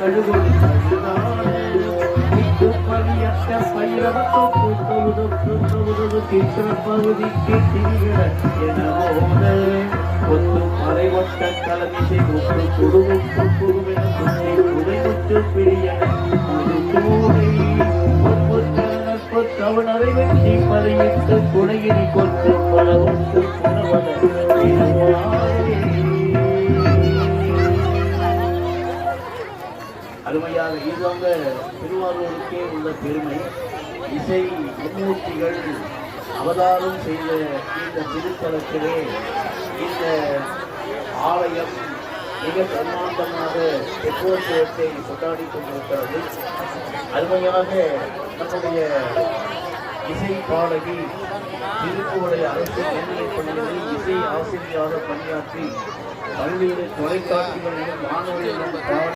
கழுகொடு பணியற்ற பைரவத்தொழுது தீர்க்கிற பகுதிக்கு திரிகிற எனவோத ஒத்து மறைவட்ட கலமிசை ஒத்து குடுவுக்கு குருவென குந்தை உதைமுற்று பிரியன சூடை தவணரை வெற்றி பதையிட்டு குணையினி கொத்து பலவத்து புனவன அருமையாக இதுவாங்க திருவாரூருக்கே உள்ள பெருமை. இசை மும்மூர்த்திகள் அவதாரம் செய்த இந்த திருத்தலத்திலே இந்த ஆலயம் மிக பிரம்மாண்டமாக தெப்போற்சவத்தை கொண்டாடி கொண்டிருக்கிறது. அருமையாக நம்முடைய இசை பாடகி திருப்புவளை அரசு மேல்நிலைப் பள்ளிகளில் இசை ஆசிரியராக பணியாற்றி பல்வேறு தொலைக்காட்சிகளிலும் வானொலியிலும்